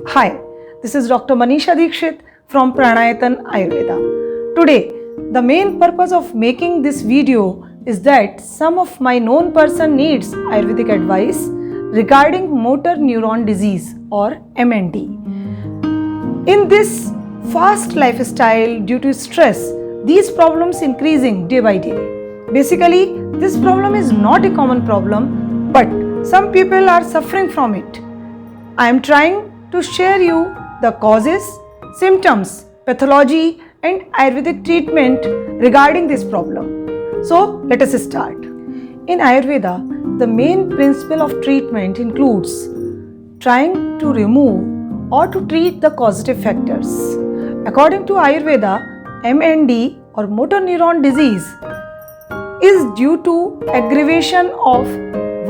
Hi, this is Dr. Manisha Dikshit from Pranayatan Ayurveda. Today, the main purpose of making this video is that some of my known person needs Ayurvedic advice regarding motor neuron disease or MND. In this fast lifestyle due to stress, these problems increasing day by day. Basically, this problem is not a common problem, but some people are suffering from it. I am trying to share you the causes, symptoms, pathology and Ayurvedic treatment regarding this problem. So let us start. In Ayurveda, the main principle of treatment includes trying to remove or to treat the causative factors. According to Ayurveda, MND or motor neuron disease is due to aggravation of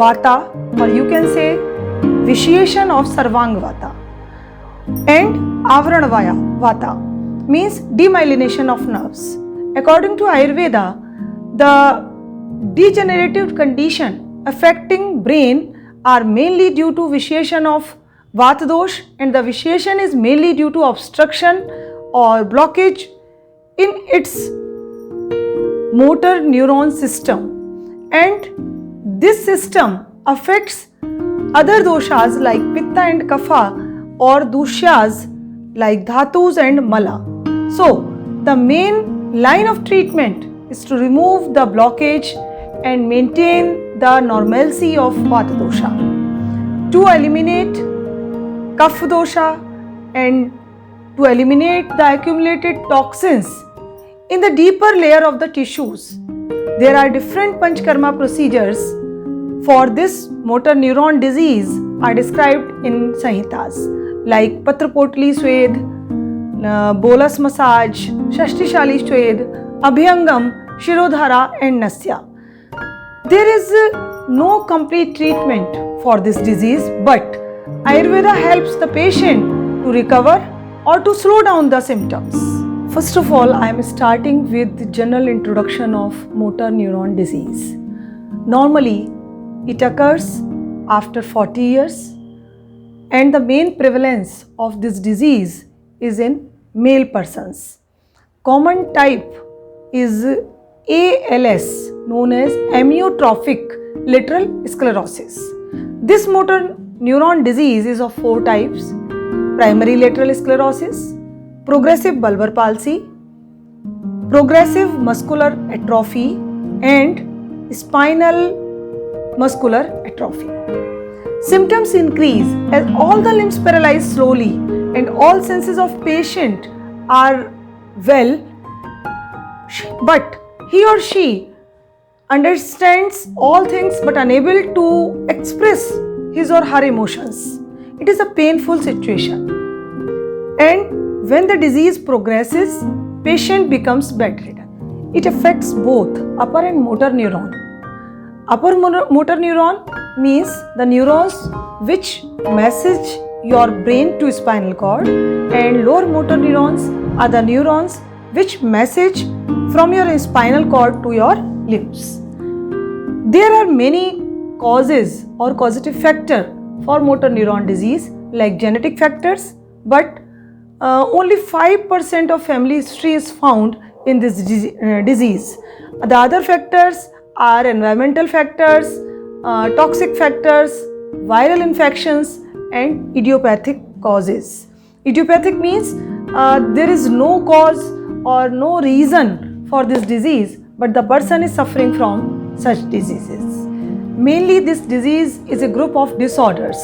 Vata, or you can say vitiation of Sarvang Vata, and Avranavaya Vata means demyelination of nerves. According to Ayurveda, the degenerative condition affecting brain are mainly due to vitiation of Vata dosh, and the vitiation is mainly due to obstruction or blockage in its motor neuron system, and this system affects other doshas like Pitta and Kapha or dushyas like Dhatus and Mala. So, the main line of treatment is to remove the blockage and maintain the normalcy of Vata dosha, to eliminate Kapha dosha and to eliminate the accumulated toxins in the deeper layer of the tissues. There are different Panchkarma procedures for this motor neuron disease are described in Samhitas like Patrapotli Swed, Bolus massage, Shashtishali Swed, Abhyangam, Shirodhara and Nasya. There is no complete treatment for this disease, but Ayurveda helps the patient to recover or to slow down the symptoms. First of all, I am starting with the general introduction of motor neuron disease. Normally, it occurs after 40 years, and the main prevalence of this disease is in male persons. Common type is ALS, known as amyotrophic lateral sclerosis. This motor neuron disease is of 4 types: primary lateral sclerosis, progressive bulbar palsy, progressive muscular atrophy and spinal muscular atrophy. Symptoms increase as all the limbs paralyze slowly and all senses of patient are well, but he or she understands all things but unable to express his or her emotions. It is a painful situation, and when the disease progresses, patient becomes bedridden. It affects both upper and motor neuron. Upper motor neuron means the neurons which message your brain to spinal cord, and lower motor neurons are the neurons which message from your spinal cord to your limbs. There are many causes or causative factors for motor neuron disease like genetic factors, but only 5% of family history is found in this disease. The other factors are environmental factors, toxic factors, viral infections and idiopathic causes. Idiopathic means there is no cause or no reason for this disease, but the person is suffering from such diseases. Mainly this disease is a group of disorders,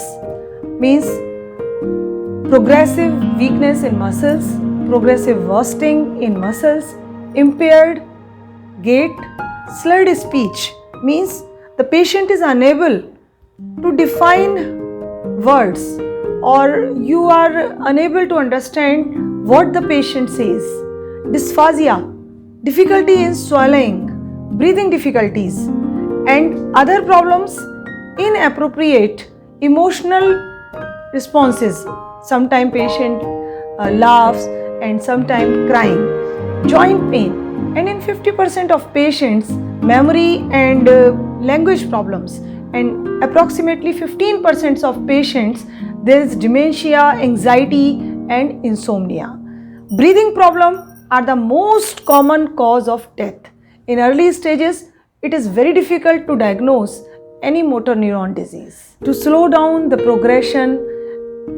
means progressive weakness in muscles, progressive wasting in muscles, impaired gait, slurred speech means the patient is unable to define words or you are unable to understand what the patient says. Dysphagia, difficulty in swallowing, breathing difficulties and other problems, inappropriate emotional responses. Sometimes patient laughs and sometimes crying, joint pain, and in 50% of patients memory and language problems, and approximately 15% of patients There is dementia, anxiety and insomnia. Breathing problems are the most common cause of death. In early stages, it is very difficult to diagnose any motor neuron disease. To slow down the progression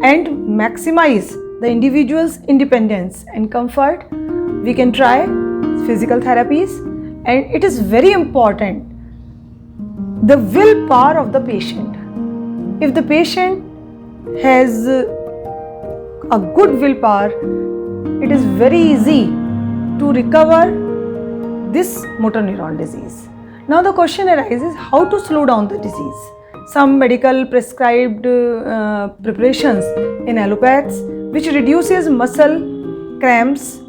and maximize the individual's independence and comfort, we can try physical therapies, and it is very important the willpower of the patient. If the patient has a good willpower, it is very easy to recover this motor neuron disease. Now the question arises, how to slow down the disease? Some medical prescribed preparations in allopathies which reduces muscle cramps,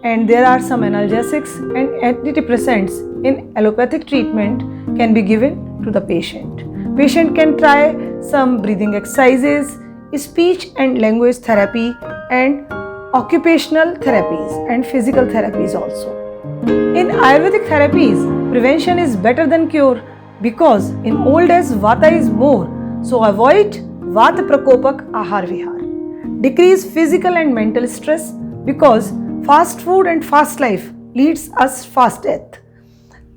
and there are some analgesics and antidepressants in allopathic treatment can be given to the patient. Patient can try some breathing exercises, speech and language therapy and occupational therapies and physical therapies also. In Ayurvedic therapies, prevention is better than cure because in old age Vata is more, so avoid Vata Prakopak Ahar Vihar. Decrease physical and mental stress because fast food and fast life leads us fast death.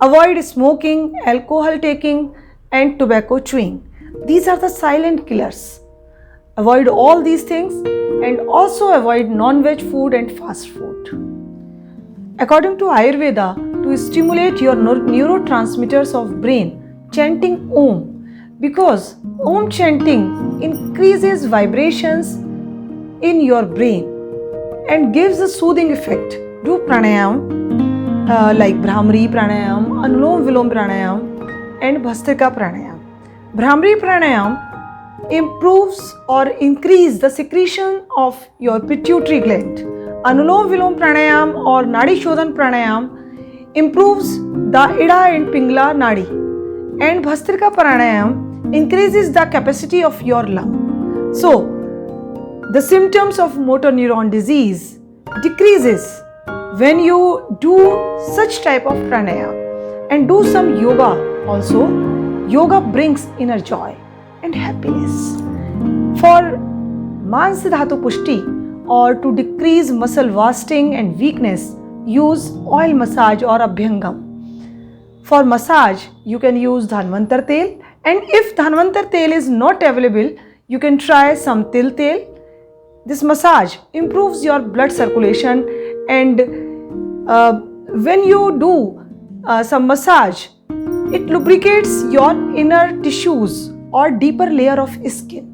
Avoid smoking, alcohol taking and tobacco chewing. These are the silent killers. Avoid all these things and also avoid non-veg food and fast food. According to Ayurveda, to stimulate your neurotransmitters of brain, chanting Om, because Om chanting increases vibrations in your brain and gives a soothing effect. Do pranayam like Bhramari pranayam, Anulom Vilom pranayam and Bhastrika pranayam. Bhramari pranayam improves or increase the secretion of your pituitary gland. Anulom Vilom pranayam or Nadi Shodhan pranayam improves the Ida and Pingla Nadi, and Bhastrika pranayam increases the capacity of your lung. So, the symptoms of motor neuron disease decreases when you do such type of pranayam and do some yoga also. Yoga brings inner joy and happiness. For Mansa Dhatu Pushti or to decrease muscle wasting and weakness, use oil massage or Abhyangam. For massage, you can use Dhanvantar Tel, and if Dhanvantar Tel is not available, you can try some Til Tel. This massage improves your blood circulation, and when you do some massage, it lubricates your inner tissues or deeper layer of skin.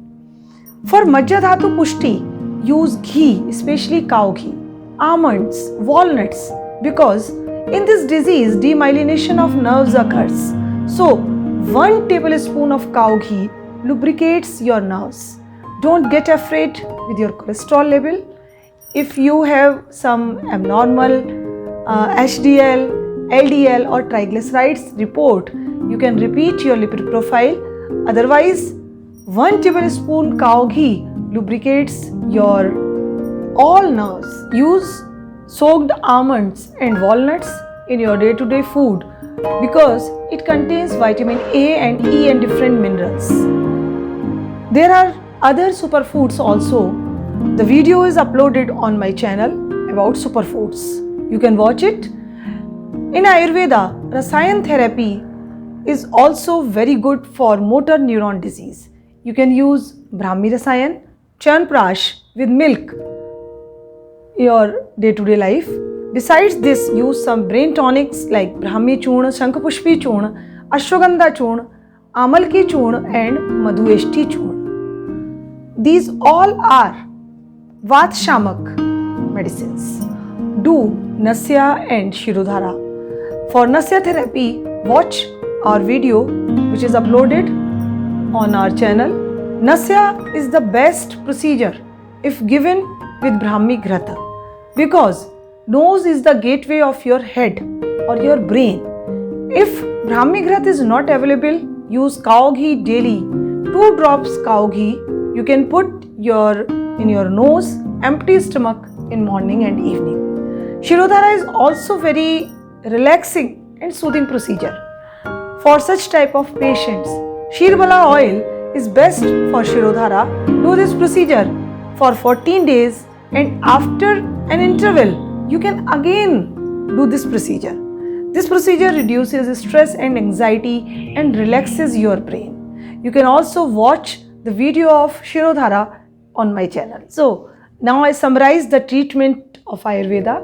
For Majja Dhatu Pushti, use ghee, especially cow ghee, almonds, walnuts, because in this disease demyelination of nerves occurs. So 1 tablespoon of cow ghee lubricates your nerves. Don't get afraid with your cholesterol level. If you have some abnormal HDL, LDL or triglycerides report, you can repeat your lipid profile. Otherwise, 1 tablespoon cow ghee lubricates your all nerves. Use soaked almonds and walnuts in your day-to-day food because it contains vitamin A and E and different minerals. There are other superfoods also. The video is uploaded on my channel about superfoods. You can watch it. In Ayurveda, Rasayan therapy is also very good for motor neuron disease. You can use Brahmi Rasayan, Chyawanprash with milk your day-to-day life. Besides this, use some brain tonics like Brahmi Churna, Shankhapushpi Churna, Ashwagandha Churna, Amalki Churna and Madhueshti Churna. These all are Vat Shamak medicines. Do Nasya and Shirodhara. For Nasya therapy, watch our video which is uploaded on our channel. Nasya is the best procedure if given with Brahmi Grata because nose is the gateway of your head or your brain. If Brahmi Grat is not available, use cow ghee daily. 2 drops cow ghee you can put in your nose, empty stomach in morning and evening. Shirodhara is also very relaxing and soothing procedure. For such type of patients, Shirbala oil is best for Shirodhara, do this procedure for 14 days, and after an interval, you can again do this procedure. This procedure reduces stress and anxiety and relaxes your brain. You can also watch the video of Shirodhara on my channel. So now I summarize the treatment of Ayurveda.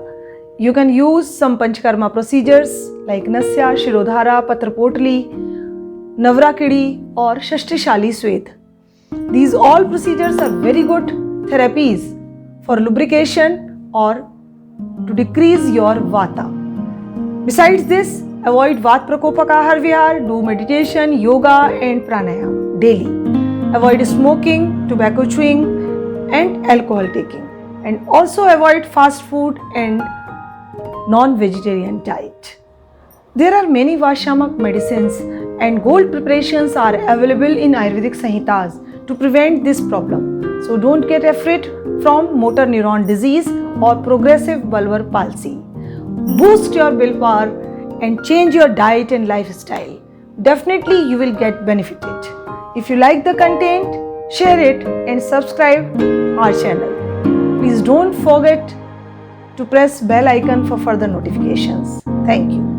You can use some Panchkarma procedures like Nasya, Shirodhara, Patrapotli, Navrakidi or Shashtishali Swed. These all procedures are very good therapies for lubrication or to decrease your Vata. Besides this, avoid Vat Prakopaka Ahar Vihar, do meditation, yoga and pranayam daily. Avoid smoking, tobacco chewing and alcohol taking. And also avoid fast food and non-vegetarian diet. There are many Vashamak medicines and gold preparations are available in Ayurvedic Sanhitas to prevent this problem. So don't get afraid from motor neuron disease or progressive bulbar palsy. Boost your willpower and change your diet and lifestyle. Definitely you will get benefited. If you like the content, share it and subscribe our channel. Please don't forget to press bell icon for further notifications. Thank you.